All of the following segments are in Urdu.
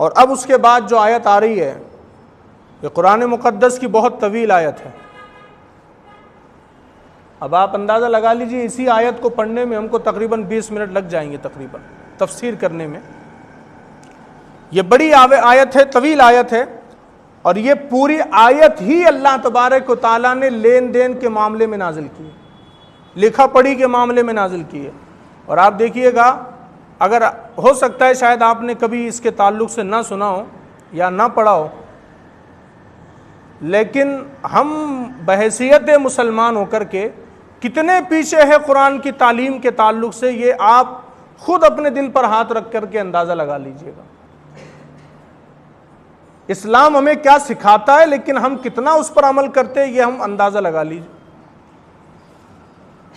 اور اب اس کے بعد جو آیت آ رہی ہے یہ قرآن مقدس کی بہت طویل آیت ہے. اب آپ اندازہ لگا لیجئے اسی آیت کو پڑھنے میں ہم کو تقریباً 20 منٹ لگ جائیں گے تقریباً تفسیر کرنے میں. یہ بڑی آیت ہے، طویل آیت ہے، اور یہ پوری آیت ہی اللہ تبارک و تعالیٰ نے لین دین کے معاملے میں نازل کی ہے، لکھا پڑھی کے معاملے میں نازل کی ہے. اور آپ دیکھیے گا، اگر ہو سکتا ہے شاید آپ نے کبھی اس کے تعلق سے نہ سنا ہو یا نہ پڑھا ہو، لیکن ہم بحیثیت مسلمان ہو کر کے کتنے پیچھے ہے قرآن کی تعلیم کے تعلق سے، یہ آپ خود اپنے دل پر ہاتھ رکھ کر کے اندازہ لگا لیجئے گا. اسلام ہمیں کیا سکھاتا ہے لیکن ہم کتنا اس پر عمل کرتے ہیں یہ ہم اندازہ لگا لیجئے.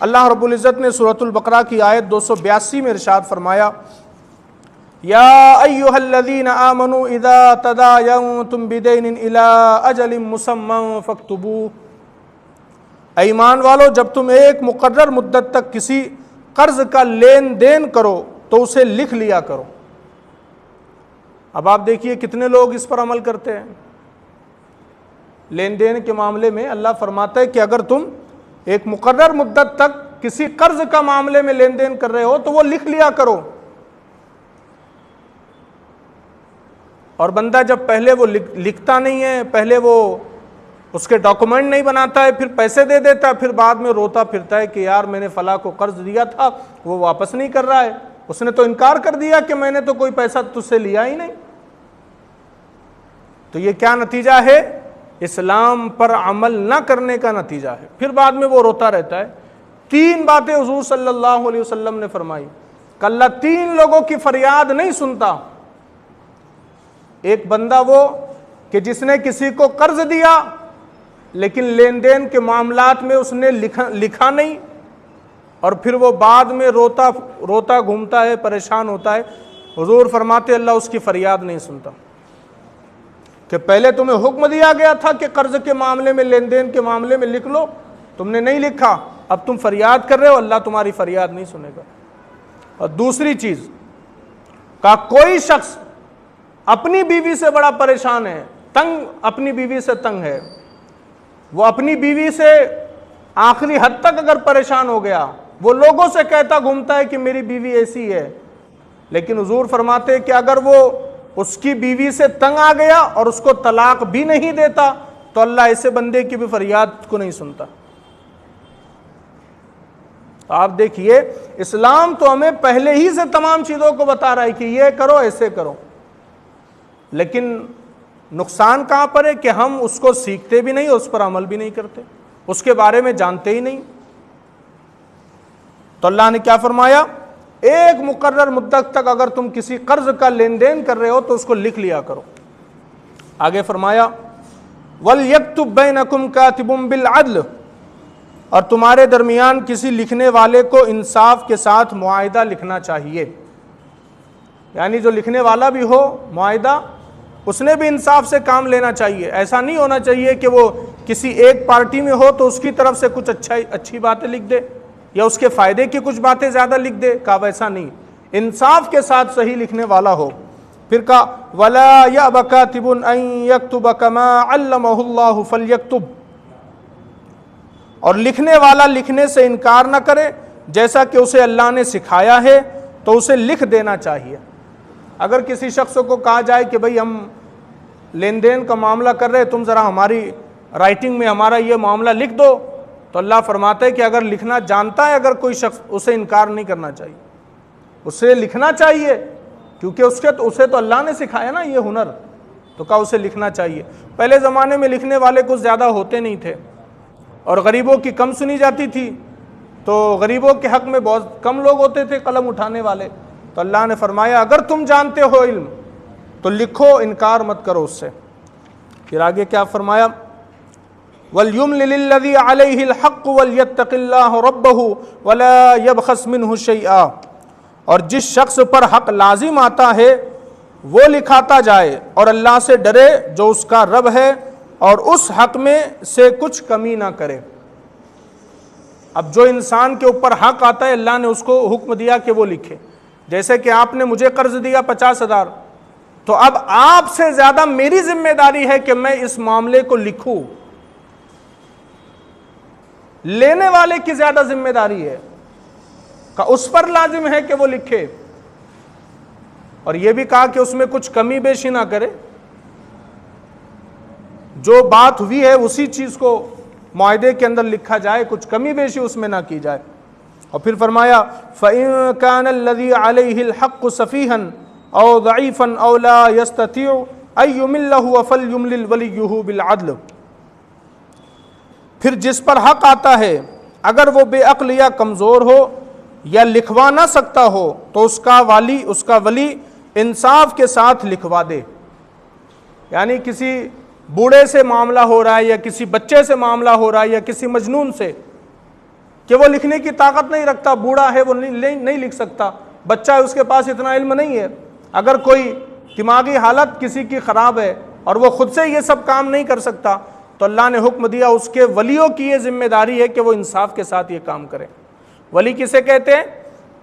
اللہ رب العزت نے سورۃ البقرہ کی آیت 282 میں ارشاد فرمایا، یا ایھا الذین آمنوا اذا تداینتم بدین الی اجل مسمى فاکتبوہ، ایمان والو جب تم ایک مقرر مدت تک کسی قرض کا لین دین کرو تو اسے لکھ لیا کرو. اب آپ دیکھیے کتنے لوگ اس پر عمل کرتے ہیں. لین دین کے معاملے میں اللہ فرماتا ہے کہ اگر تم ایک مقرر مدت تک کسی قرض کا معاملے میں لین دین کر رہے ہو تو وہ لکھ لیا کرو. اور بندہ جب پہلے وہ لکھتا نہیں ہے، پہلے وہ اس کے ڈاکومنٹ نہیں بناتا ہے، پھر پیسے دے دیتا ہے، پھر بعد میں روتا پھرتا ہے کہ یار میں نے فلاں کو قرض دیا تھا وہ واپس نہیں کر رہا ہے، اس نے تو انکار کر دیا کہ میں نے تو کوئی پیسہ تجھ سے لیا ہی نہیں. تو یہ کیا نتیجہ ہے؟ اسلام پر عمل نہ کرنے کا نتیجہ ہے. پھر بعد میں وہ روتا رہتا ہے. 3 باتیں حضور صلی اللہ علیہ وسلم نے فرمائی کہ اللہ 3 لوگوں کی فریاد نہیں سنتا. ایک بندہ وہ کہ جس نے کسی کو قرض دیا لیکن لین دین کے معاملات میں اس نے لکھا نہیں، اور پھر وہ بعد میں روتا گھومتا ہے، پریشان ہوتا ہے. حضور فرماتے اللہ اس کی فریاد نہیں سنتا. کہ پہلے تمہیں حکم دیا گیا تھا کہ قرض کے معاملے میں، لین دین کے معاملے میں لکھ لو، تم نے نہیں لکھا، اب تم فریاد کر رہے ہو، اللہ تمہاری فریاد نہیں سنے گا. اور دوسری چیز کہ کوئی شخص اپنی بیوی سے بڑا پریشان ہے، اپنی بیوی سے تنگ ہے، وہ اپنی بیوی سے آخری حد تک اگر پریشان ہو گیا، وہ لوگوں سے کہتا گھومتا ہے کہ میری بیوی ایسی ہے، لیکن حضور فرماتے کہ اگر وہ اس کی بیوی سے تنگ آ گیا اور اس کو طلاق بھی نہیں دیتا تو اللہ ایسے بندے کی بھی فریاد کو نہیں سنتا. آپ دیکھیے اسلام تو ہمیں پہلے ہی سے تمام چیزوں کو بتا رہا ہے کہ یہ کرو، ایسے کرو، لیکن نقصان کہاں پر ہے کہ ہم اس کو سیکھتے بھی نہیں، اس پر عمل بھی نہیں کرتے، اس کے بارے میں جانتے ہی نہیں. تو اللہ نے کیا فرمایا؟ ایک مقرر مدت تک اگر تم کسی قرض کا لین دین کر رہے ہو تو اس کو لکھ لیا کرو. آگے فرمایا وَلْيَكْتُبْ بَيْنَكُمْ كَاتِبٌ بِالْعَدْلِ، اور تمہارے درمیان کسی لکھنے والے کو انصاف کے ساتھ معاہدہ لکھنا چاہیے. یعنی جو لکھنے والا بھی ہو معاہدہ، اس نے بھی انصاف سے کام لینا چاہیے. ایسا نہیں ہونا چاہیے کہ وہ کسی ایک پارٹی میں ہو تو اس کی طرف سے کچھ اچھی باتیں لکھ دے یا اس کے فائدے کی کچھ باتیں زیادہ لکھ دے. کہا ویسا نہیں، انصاف کے ساتھ صحیح لکھنے والا ہو. پھر کہا وَلَا يَأْبَ كَاتِبٌ أَن يَكْتُبَ كَمَا عَلَّمَهُ اللَّهُ فَلْيَكْتُبْ، اور لکھنے والا لکھنے سے انکار نہ کرے، جیسا کہ اسے اللہ نے سکھایا ہے تو اسے لکھ دینا چاہیے. اگر کسی شخص کو کہا جائے کہ بھئی ہم لین دین کا معاملہ کر رہے، تم ذرا ہماری رائٹنگ میں ہمارا یہ معاملہ لکھ دو، تو اللہ فرماتا ہے کہ اگر لکھنا جانتا ہے اگر کوئی شخص، اسے انکار نہیں کرنا چاہیے، اسے لکھنا چاہیے، کیونکہ اسے تو اللہ نے سکھایا نا یہ ہنر، تو کہا اسے لکھنا چاہیے. پہلے زمانے میں لکھنے والے کچھ زیادہ ہوتے نہیں تھے اور غریبوں کی کم سنی جاتی تھی، تو غریبوں کے حق میں بہت کم لوگ ہوتے تھے قلم اٹھانے والے. تو اللہ نے فرمایا اگر تم جانتے ہو علم تو لکھو، انکار مت کرو اس سے. پھر آگے کیا فرمایا؟ وَلْيُمْلِلِ الَّذِي عَلَيْهِ الْحَقُّ وَلْيَتَّقِ اللَّهَ رَبَّهُ وَلَا يَبْخَسْ مِنْهُ شَيْئًا، اور جس شخص پر حق لازم آتا ہے وہ لکھاتا جائے اور اللہ سے ڈرے جو اس کا رب ہے، اور اس حق میں سے کچھ کمی نہ کرے. اب جو انسان کے اوپر حق آتا ہے اللہ نے اس کو حکم دیا کہ وہ لکھے. جیسے کہ آپ نے مجھے قرض دیا 50,000، تو اب آپ سے زیادہ میری ذمہ داری ہے کہ میں اس معاملے کو لکھوں. لینے والے کی زیادہ ذمہ داری ہے کہ اس پر لازم ہے کہ وہ لکھے, اور یہ بھی کہا کہ اس میں کچھ کمی بیشی نہ کرے, جو بات ہوئی ہے اسی چیز کو معاہدے کے اندر لکھا جائے, کچھ کمی بیشی اس میں نہ کی جائے. اور پھر فرمایا فَإِن كَانَ الَّذِي عَلَيْهِ الْحَقُّ سَفِيهًا أَوْ ضَعِيفًا أَوْ لَا يَسْتَطِيعُ أَن يُمِلَّهُ فَلْيُمْلِلْ وَلِيُّهُ بِالْعَدْلِ. پھر جس پر حق آتا ہے اگر وہ بے عقل یا کمزور ہو یا لکھوا نہ سکتا ہو تو اس کا ولی انصاف کے ساتھ لکھوا دے. یعنی کسی بوڑھے سے معاملہ ہو رہا ہے یا کسی بچے سے معاملہ ہو رہا ہے یا کسی مجنون سے کہ وہ لکھنے کی طاقت نہیں رکھتا, بوڑھا ہے وہ نہیں لکھ سکتا, بچہ ہے اس کے پاس اتنا علم نہیں ہے, اگر کوئی دماغی حالت کسی کی خراب ہے اور وہ خود سے یہ سب کام نہیں کر سکتا, تو اللہ نے حکم دیا اس کے ولیوں کی یہ ذمہ داری ہے کہ وہ انصاف کے ساتھ یہ کام کریں. ولی کسے کہتے ہیں؟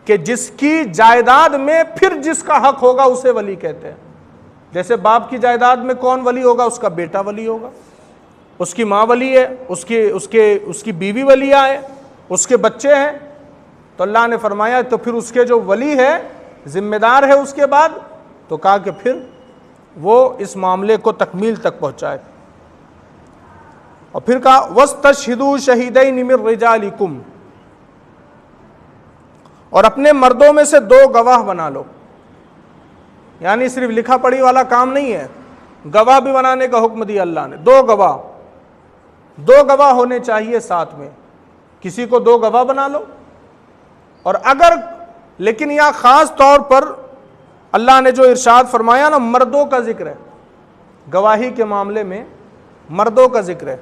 کہ جس کی جائیداد میں پھر جس کا حق ہوگا اسے ولی کہتے ہیں. جیسے باپ کی جائیداد میں کون ولی ہوگا؟ اس کا بیٹا ولی ہوگا, اس کی ماں ولی ہے, اس کی بیوی ولیہ ہے, اس کے بچے ہیں. تو اللہ نے فرمایا تو پھر اس کے جو ولی ہے, ذمہ دار ہے اس کے بعد, تو کہا کہ پھر وہ اس معاملے کو تکمیل تک پہنچائے. اور پھر کہا وَاسْتَشْهِدُوا شَهِدَيْنِ مِن رِجَالِكُمْ, اور اپنے مردوں میں سے 2 گواہ بنا لو. یعنی صرف لکھا پڑھی والا کام نہیں ہے, گواہ بھی بنانے کا حکم دیا اللہ نے. 2 گواہ ہونے چاہیے ساتھ میں, کسی کو 2 گواہ بنا لو. اور اگر لیکن یہاں خاص طور پر اللہ نے جو ارشاد فرمایا نا, مردوں کا ذکر ہے گواہی کے معاملے میں, مردوں کا ذکر ہے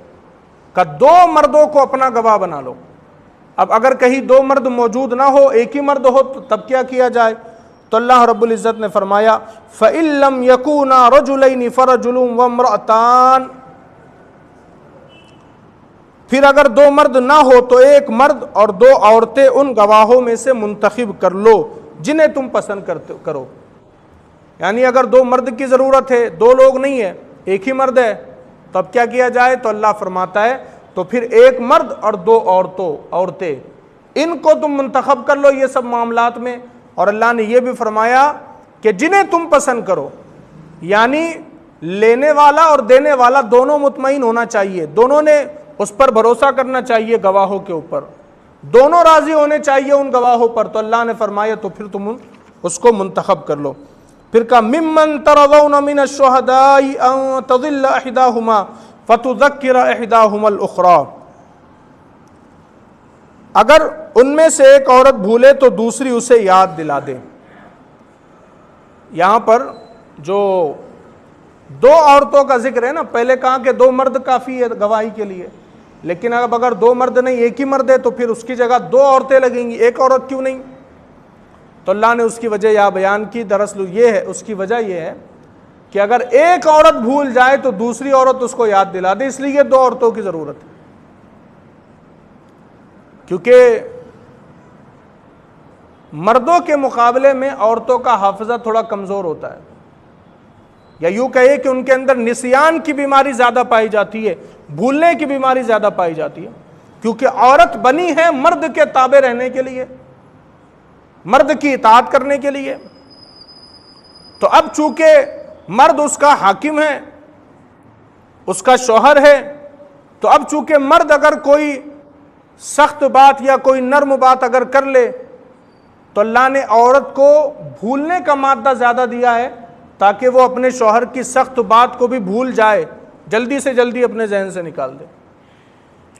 کہ 2 مردوں کو اپنا گواہ بنا لو. اب اگر کہیں 2 مرد موجود نہ ہو, ایک ہی مرد ہو, تو تب کیا کیا جائے؟ تو اللہ رب العزت نے فرمایا فَإِن لَّمْ يَكُونَا رَجُلَيْنِ فَرَجُلٌ وَامْرَأَتَانِ, پھر اگر 2 مرد نہ ہو تو 1 مرد اور 2 عورتیں ان گواہوں میں سے منتخب کر لو جنہیں تم پسند کرو. یعنی اگر 2 مرد کی ضرورت ہے, 2 لوگ نہیں ہے, ایک ہی مرد ہے, تو اب کیا کیا جائے؟ تو اللہ فرماتا ہے تو پھر 1 مرد اور 2 عورتیں, ان کو تم منتخب کر لو یہ سب معاملات میں. اور اللہ نے یہ بھی فرمایا کہ جنہیں تم پسند کرو, یعنی لینے والا اور دینے والا دونوں مطمئن ہونا چاہیے, دونوں نے اس پر بھروسہ کرنا چاہیے گواہوں کے اوپر, دونوں راضی ہونے چاہیے ان گواہوں پر. تو اللہ نے فرمایا تو پھر تم اس کو منتخب کر لو. پھر کہا ممن ترضون من الشہداء ان تضل احداہما فتذکر احداہما الاخری, اگر ان میں سے ایک عورت بھولے تو دوسری اسے یاد دلا دے. یہاں پر جو 2 عورتوں کا ذکر ہے نا, پہلے کہا کہ 2 مرد کافی ہے گواہی کے لیے, لیکن اب اگر 2 مرد نہیں, ایک ہی مرد ہے, تو پھر اس کی جگہ 2 عورتیں لگیں گی, ایک عورت کیوں نہیں؟ تو اللہ نے اس کی وجہ یہاں بیان کی. دراصل یہ ہے, اس کی وجہ یہ ہے کہ اگر ایک عورت بھول جائے تو دوسری عورت اس کو یاد دلا دے, اس لیے 2 عورتوں کی ضرورت ہے. کیونکہ مردوں کے مقابلے میں عورتوں کا حافظہ تھوڑا کمزور ہوتا ہے, یا یوں کہے کہ ان کے اندر نسیان کی بیماری زیادہ پائی جاتی ہے, بھولنے کی بیماری زیادہ پائی جاتی ہے, کیونکہ عورت بنی ہے مرد کے تابع رہنے کے لیے, مرد کی اطاعت کرنے کے لیے. تو اب چونکہ مرد اس کا حاکم ہے, اس کا شوہر ہے, تو اب چونکہ مرد اگر کوئی سخت بات یا کوئی نرم بات اگر کر لے تو اللہ نے عورت کو بھولنے کا مادہ زیادہ دیا ہے تاکہ وہ اپنے شوہر کی سخت بات کو بھی بھول جائے, جلدی سے جلدی اپنے ذہن سے نکال دے.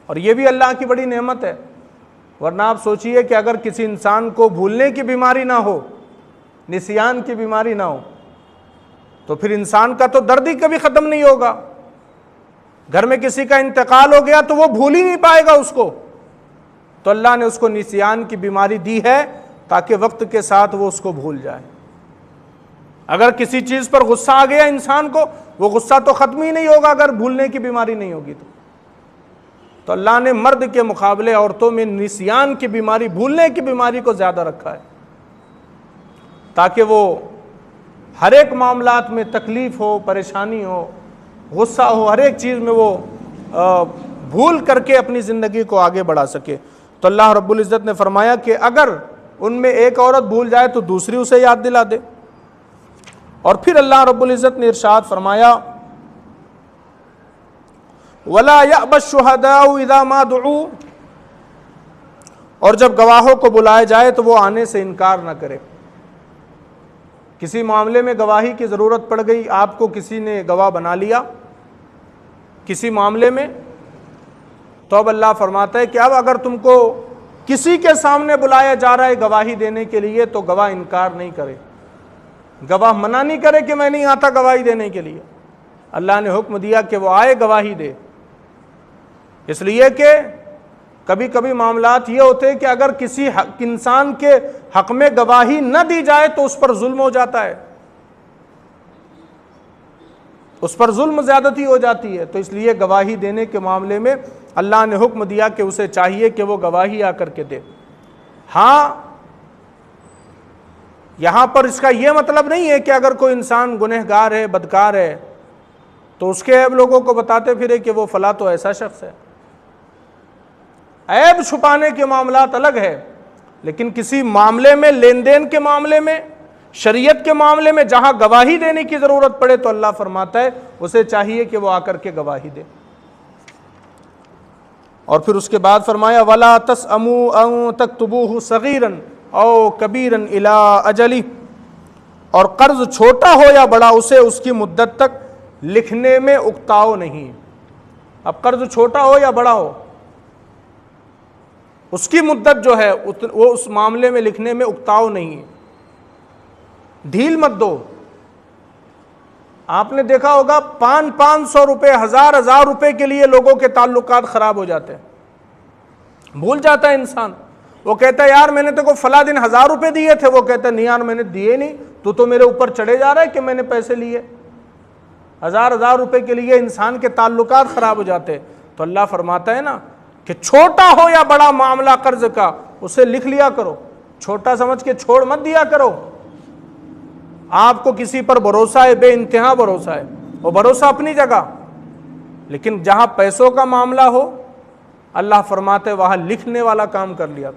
اور یہ بھی اللہ کی بڑی نعمت ہے, ورنہ آپ سوچئے کہ اگر کسی انسان کو بھولنے کی بیماری نہ ہو, نسیان کی بیماری نہ ہو, تو پھر انسان کا تو درد ہی کبھی ختم نہیں ہوگا. گھر میں کسی کا انتقال ہو گیا تو وہ بھول ہی نہیں پائے گا اس کو. تو اللہ نے اس کو نسیان کی بیماری دی ہے تاکہ وقت کے ساتھ وہ اس کو بھول جائے. اگر کسی چیز پر غصہ آ گیا انسان کو, وہ غصہ تو ختم ہی نہیں ہوگا اگر بھولنے کی بیماری نہیں ہوگی. تو اللہ نے مرد کے مقابلے عورتوں میں نسیان کی بیماری, بھولنے کی بیماری کو زیادہ رکھا ہے تاکہ وہ ہر ایک معاملات میں تکلیف ہو، پریشانی ہو، غصہ ہو، ہر ایک چیز میں وہ بھول کر کے اپنی زندگی کو آگے بڑھا سکے۔ تو اللہ رب العزت نے فرمایا کہ اگر ان میں ایک عورت بھول جائے تو دوسری اسے یاد دلا دے۔ اور پھر اللہ رب العزت نے ارشاد فرمایا وَلَا يَأْبَ الشُّهَدَاءُ إِذَا مَا دُعُوا، اور جب گواہوں کو بلائے جائے تو وہ آنے سے انکار نہ کرے۔ کسی معاملے میں گواہی کی ضرورت پڑ گئی، آپ کو کسی نے گواہ بنا لیا کسی معاملے میں، تو اب اللہ فرماتا ہے کہ اب اگر تم کو کسی کے سامنے بلایا جا رہا ہے گواہی دینے کے لیے تو گواہ انکار نہیں کرے، گواہ منع نہیں کرے کہ میں نہیں آتا گواہی دینے کے لیے۔ اللہ نے حکم دیا کہ وہ آئے گواہی دے، اس لیے کہ کبھی کبھی معاملات یہ ہوتے ہیں کہ اگر کسی انسان کے حق میں گواہی نہ دی جائے تو اس پر ظلم ہو جاتا ہے، اس پر ظلم زیادتی ہو جاتی ہے، تو اس لیے گواہی دینے کے معاملے میں اللہ نے حکم دیا کہ اسے چاہیے کہ وہ گواہی آ کر کے دے۔ ہاں یہاں پر اس کا یہ مطلب نہیں ہے کہ اگر کوئی انسان گنہگار ہے، بدکار ہے، تو اس کے عیب لوگوں کو بتاتے پھرے کہ وہ فلاں تو ایسا شخص ہے۔ عیب چھپانے کے معاملات الگ ہے، لیکن کسی معاملے میں، لین دین کے معاملے میں، شریعت کے معاملے میں جہاں گواہی دینے کی ضرورت پڑے تو اللہ فرماتا ہے اسے چاہیے کہ وہ آ کر کے گواہی دے۔ اور پھر اس کے بعد فرمایا وَلَا تَسْأَمُوا أَن تَكْتُبُوهُ صَغِيرًا أَوْ كَبِيرًا إِلَىٰ أَجَلِهِ، اور قرض چھوٹا ہو یا بڑا اسے اس کی مدت تک لکھنے میں اکتاؤ نہیں۔ اب قرض چھوٹا ہو یا بڑا ہو، اس کی مدت جو ہے وہ اس معاملے میں لکھنے میں اکتاؤ نہیں، ڈھیل مت دو۔ آپ نے دیکھا ہوگا 500 روپے، 1000 روپے کے لیے لوگوں کے تعلقات خراب ہو جاتے ہیں، بھول جاتا ہے انسان۔ وہ کہتا ہے یار میں نے تو کو فلاں دن 1000 روپے دیے تھے، وہ کہتا ہے نہیں یار میں نے دیے نہیں، تو میرے اوپر چڑھے جا رہا ہے کہ میں نے پیسے لیے۔ 1000 روپے کے لیے انسان کے تعلقات خراب ہو جاتے ہیں۔ تو اللہ فرماتا ہے نا کہ چھوٹا ہو یا بڑا معاملہ قرض کا اسے لکھ لیا کرو، چھوٹا سمجھ کے چھوڑ مت دیا کرو۔ آپ کو کسی پر بھروسہ ہے، بے انتہا بھروسہ ہے، وہ بھروسہ اپنی جگہ، لیکن جہاں پیسوں کا معاملہ ہو اللہ فرماتے وہاں لکھنے والا کام کر لیا۔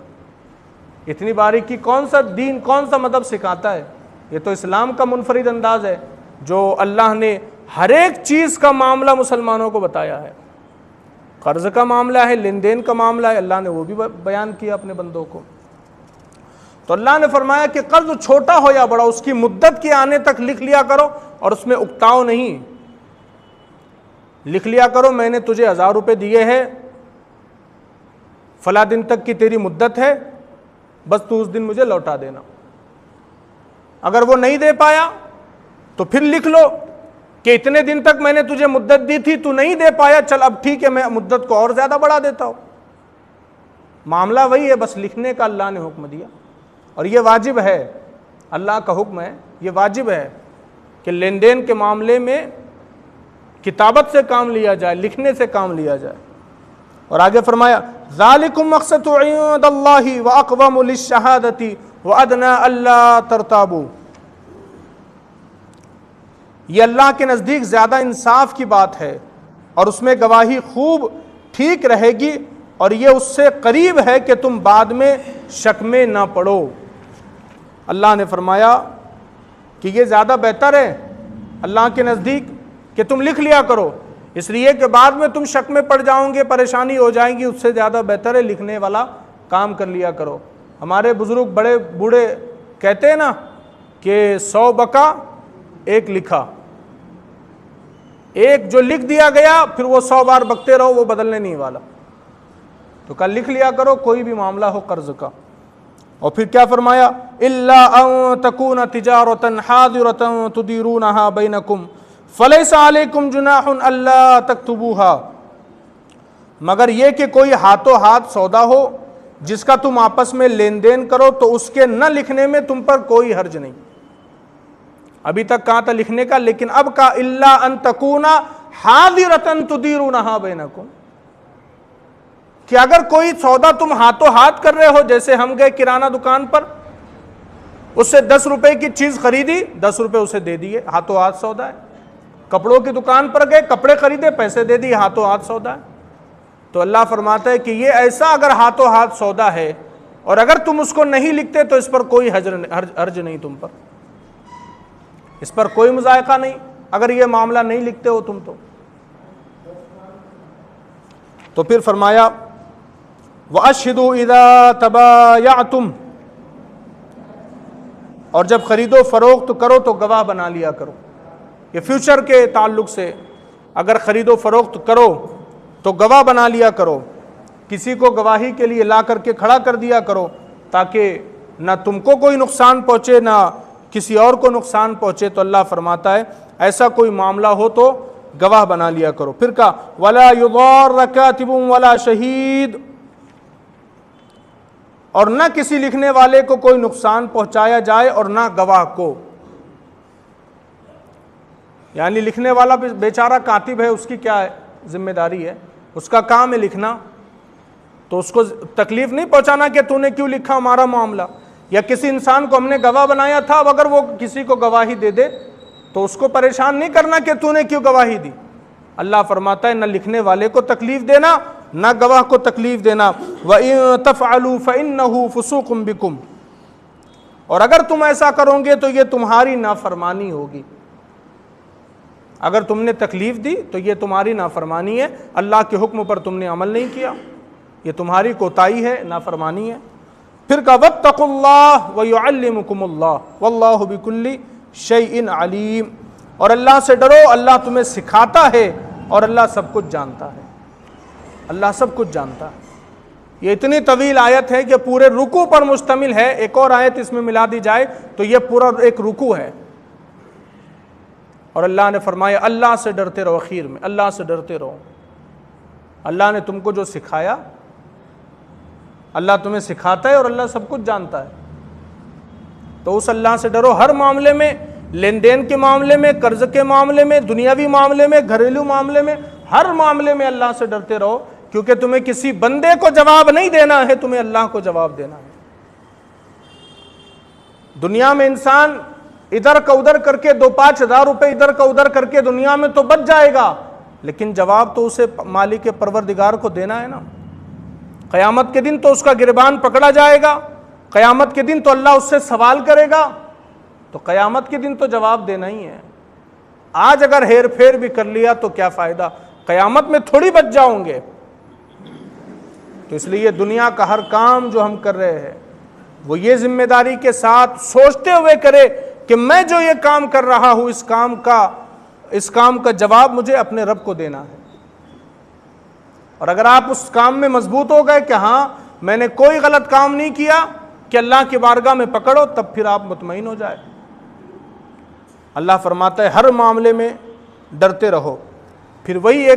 اتنی باریکی کون سا دین، کون سا مذہب سکھاتا ہے؟ یہ تو اسلام کا منفرد انداز ہے جو اللہ نے ہر ایک چیز کا معاملہ مسلمانوں کو بتایا ہے۔ قرض کا معاملہ ہے، لین دین کا معاملہ ہے، اللہ نے وہ بھی بیان کیا اپنے بندوں کو۔ تو اللہ نے فرمایا کہ قرض چھوٹا ہو یا بڑا اس کی مدت کے آنے تک لکھ لیا کرو، اور اس میں اکتاؤ نہیں، لکھ لیا کرو میں نے تجھے 1000 روپے دیے ہیں، فلاں دن تک کی تیری مدت ہے، بس تو اس دن مجھے لوٹا دینا۔ اگر وہ نہیں دے پایا تو پھر لکھ لو کہ اتنے دن تک میں نے تجھے مدت دی تھی، تو نہیں دے پایا، چل اب ٹھیک ہے میں مدت کو اور زیادہ بڑھا دیتا ہوں۔ معاملہ وہی ہے، بس لکھنے کا اللہ نے حکم دیا، اور یہ واجب ہے، اللہ کا حکم ہے، یہ واجب ہے کہ لین دین کے معاملے میں کتابت سے کام لیا جائے، لکھنے سے کام لیا جائے۔ اور آگے فرمایا ذالکم اقسط عند اللہ واقوم للشہادۃ وادنی الا ترتابوا، یہ اللہ کے نزدیک زیادہ انصاف کی بات ہے، اور اس میں گواہی خوب ٹھیک رہے گی، اور یہ اس سے قریب ہے کہ تم بعد میں شک میں نہ پڑو۔ اللہ نے فرمایا کہ یہ زیادہ بہتر ہے اللہ کے نزدیک کہ تم لکھ لیا کرو، اس لیے کہ بعد میں تم شک میں پڑ جاؤ گے، پریشانی ہو جائیں گی، اس سے زیادہ بہتر ہے لکھنے والا کام کر لیا کرو۔ ہمارے بزرگ بڑے بوڑھے کہتے ہیں نا کہ 100 بکا ایک لکھا، ایک جو لکھ دیا گیا پھر وہ 100 بار بکتے رہو، وہ بدلنے نہیں والا، تو کل لکھ لیا کرو کوئی بھی معاملہ ہو قرض کا۔ اور پھر کیا فرمایا الا ان تکون تجارۃ حاضرۃ تدیرونها بینکم فلیس علیکم جناح الا تکتبوها، مگر یہ کہ کوئی ہاتھوں ہاتھ سودا ہو جس کا تم آپس میں لین دین کرو تو اس کے نہ لکھنے میں تم پر کوئی حرج نہیں۔ ابھی تک کہا تھا لکھنے کا، لیکن اب کہا الا ان تکون حاضرۃ تدیرونها بینکم، کہ اگر کوئی سودا تم ہاتھوں ہاتھ کر رہے ہو، جیسے ہم گئے کرانہ دکان پر اس سے 10 روپے کی چیز خریدی، 10 روپے اسے دے دیے، ہاتھوں ہاتھ سودا ہے۔ کپڑوں کی دکان پر گئے، کپڑے خریدے، پیسے دے دیے، ہاتھوں ہاتھ سودا ہے۔ تو اللہ فرماتا ہے کہ یہ ایسا اگر ہاتھوں ہاتھ سودا ہے اور اگر تم اس کو نہیں لکھتے تو اس پر کوئی حرج نہیں، تم پر اس پر کوئی مذائقہ نہیں اگر یہ معاملہ نہیں لکھتے ہو تم تو پھر فرمایا وَأَشْهِدُوا إِذَا تَبَايَعْتُمْ، اور جب خرید و فروخت کرو تو گواہ بنا لیا کرو۔ یہ فیوچر کے تعلق سے، اگر خرید و فروخت کرو تو گواہ بنا لیا کرو، کسی کو گواہی کے لیے لا کر کے کھڑا کر دیا کرو تاکہ نہ تم کو کوئی نقصان پہنچے نہ کسی اور کو نقصان پہنچے۔ تو اللہ فرماتا ہے ایسا کوئی معاملہ ہو تو گواہ بنا لیا کرو۔ پھر کہا وَلَا يُضَارَّ كَاتِبٌ وَلَا شَهِيدٌ، اور نہ کسی لکھنے والے کو کوئی نقصان پہنچایا جائے اور نہ گواہ کو، یعنی لکھنے والا بیچارہ کاتب ہے، اس کی کیا ہے ذمہ داری ہے، اس کا کام ہے لکھنا، تو اس کو تکلیف نہیں پہنچانا کہ تو نے کیوں لکھا ہمارا معاملہ، یا کسی انسان کو ہم نے گواہ بنایا تھا، اب اگر وہ کسی کو گواہی دے دے تو اس کو پریشان نہیں کرنا کہ تو نے کیوں گواہی دی۔ اللہ فرماتا ہے نہ لکھنے والے کو تکلیف دینا نہ گواہ کو تکلیف دینا۔ وَإِن تَفْعَلُوا فَإِنَّهُ فُسُوقٌ بِكُمْ، اور اگر تم ایسا کرو گے تو یہ تمہاری نافرمانی ہوگی، اگر تم نے تکلیف دی تو یہ تمہاری نافرمانی ہے، اللہ کے حکم پر تم نے عمل نہیں کیا، یہ تمہاری کوتاہی ہے، نافرمانی ہے۔ پھر کہا وَاتَّقُوا اللَّهَ وَيُعَلِّمُكُمُ اللَّهُ وَاللَّهُ بِكُلِّ شَيْءٍ عَلِيمٌ، اور اللہ سے ڈرو، اللہ تمہیں سکھاتا ہے اور اللہ سب کچھ جانتا ہے، اللہ سب کچھ جانتا ہے۔ یہ اتنی طویل آیت ہے کہ پورے رکوع پر مشتمل ہے، ایک اور آیت اس میں ملا دی جائے تو یہ پورا ایک رکوع ہے۔ اور اللہ نے فرمایا اللہ سے ڈرتے رہو، اخیر میں اللہ سے ڈرتے رہو، اللہ نے تم کو جو سکھایا، اللہ تمہیں سکھاتا ہے اور اللہ سب کچھ جانتا ہے، تو اس اللہ سے ڈرو، ہر معاملے میں، لین دین کے معاملے میں، قرض کے معاملے میں، دنیاوی معاملے میں، گھریلو معاملے میں، ہر معاملے میں اللہ سے ڈرتے رہو، کیونکہ تمہیں کسی بندے کو جواب نہیں دینا ہے، تمہیں اللہ کو جواب دینا ہے۔ دنیا میں انسان ادھر کا ادھر کر کے 2-5 ہزار روپے ادھر کا ادھر کر کے دنیا میں تو بچ جائے گا، لیکن جواب تو اسے مالک پروردگار کو دینا ہے نا۔ قیامت کے دن تو اس کا گریبان پکڑا جائے گا، قیامت کے دن تو اللہ اس سے سوال کرے گا، تو قیامت کے دن تو جواب دینا ہی ہے۔ آج اگر ہیر پھیر بھی کر لیا تو کیا فائدہ، قیامت میں تھوڑی بچ جاؤں گے۔ تو اس لیے دنیا کا ہر کام جو ہم کر رہے ہیں وہ یہ ذمہ داری کے ساتھ سوچتے ہوئے کرے کہ میں جو یہ کام کر رہا ہوں اس کام کا جواب مجھے اپنے رب کو دینا ہے۔ اور اگر آپ اس کام میں مضبوط ہو گئے کہ ہاں میں نے کوئی غلط کام نہیں کیا، کہ اللہ کی بارگاہ میں پکڑو، تب پھر آپ مطمئن ہو جائے۔ اللہ فرماتا ہے ہر معاملے میں ڈرتے رہو۔ پھر وہی ایک